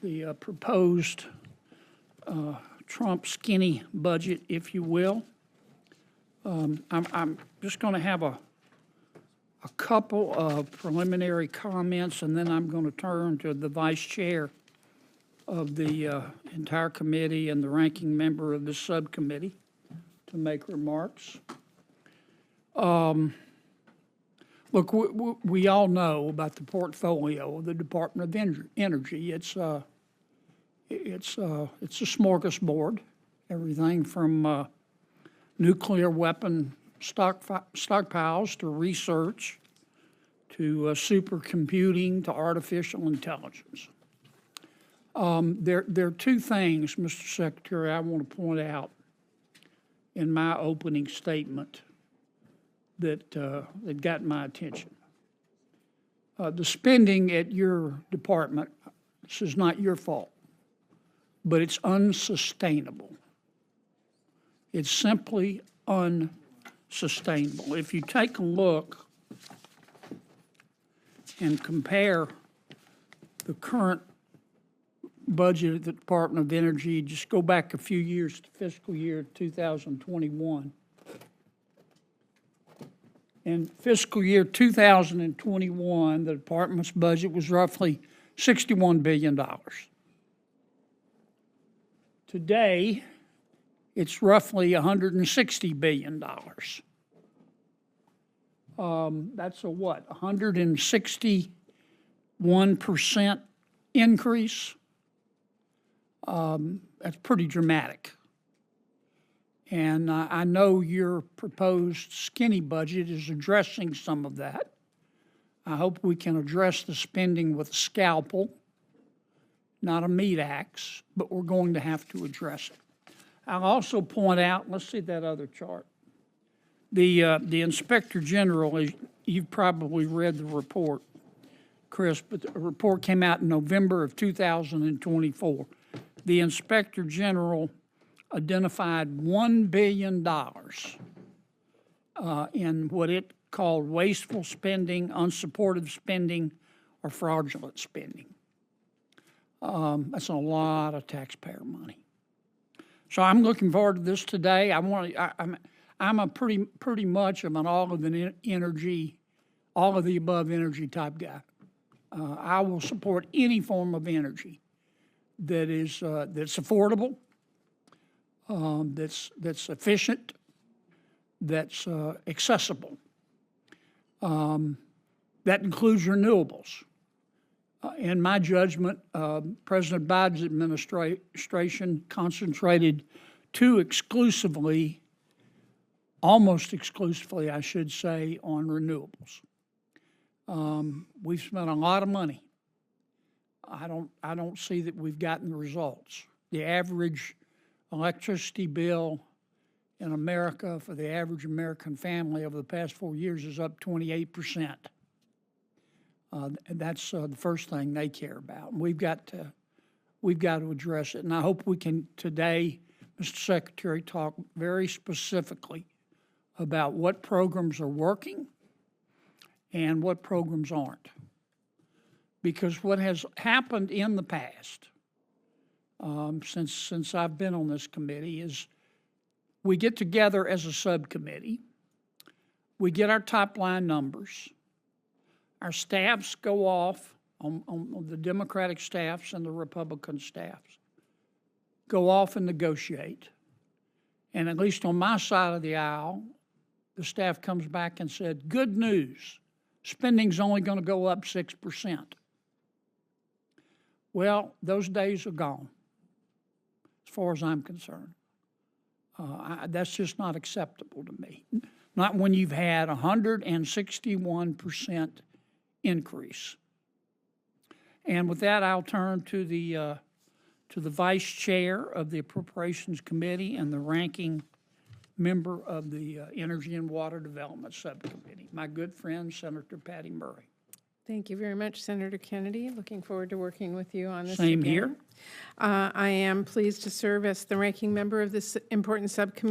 the proposed Trump skinny budget, if you will. I'm just going to have a couple of preliminary comments, and then I'm going to turn to the vice chair of the entire committee and the ranking member of the subcommittee to make remarks. Look, we all know about the portfolio of the Department of Energy. It's a smorgasbord, everything from nuclear weapon stockpiles to research to supercomputing to artificial intelligence. There are two things, Mr. Secretary, I want to point out in my opening statement that got my attention. The spending at your department, this is not your fault, but it's unsustainable. It's simply unsustainable. If you take a look and compare the current budget of the Department of Energy, just go back a few years to fiscal year 2021. In fiscal year 2021, the department's budget was roughly $61 billion. Today, it's roughly $160 billion. That's a what, 161% increase? That's pretty dramatic. And I know your proposed skinny budget is addressing some of that. I hope we can address the spending with a scalpel, not a meat axe, but we're going to have to address it. I'll also point out, let's see that other chart. The Inspector General, you've probably read the report, Chris, but the report came out in November of 2024. The Inspector General identified $1 billion in what it called wasteful spending, unsupportive spending, or fraudulent spending. That's a lot of taxpayer money. So I'm looking forward to this today. I'm a pretty much of an all of the above energy type guy. I will support any form of energy that is that's affordable, that's efficient, that's accessible. That includes renewables. In my judgment, President Biden's administration concentrated almost exclusively, I should say, on renewables. We've spent a lot of money. I don't see that we've gotten the results. The average electricity bill in America for the average American family over the past 4 years is up 28%. That's the first thing they care about. And we've got to address it. And I hope we can today, Mr. Secretary, talk very specifically about what programs are working and what programs aren't. Because what has happened in the past, since I've been on this committee, is we get together as a subcommittee, we get our top line numbers, our staffs go off on the Democratic staffs and the Republican staffs, go off and negotiate. And at least on my side of the aisle, the staff comes back and said, good news, spending's only going to go up 6%. Well, those days are gone, as far as I'm concerned. That's just not acceptable to me. Not when you've had 161% increase. And with that, I'll turn to the vice chair of the Appropriations Committee and the ranking member of the Energy and Water Development Subcommittee, my good friend, Senator Patty Murray. Thank you very much, Senator Kennedy. Looking forward to working with you on this. Same here. I am pleased to serve as the ranking member of this important subcommittee.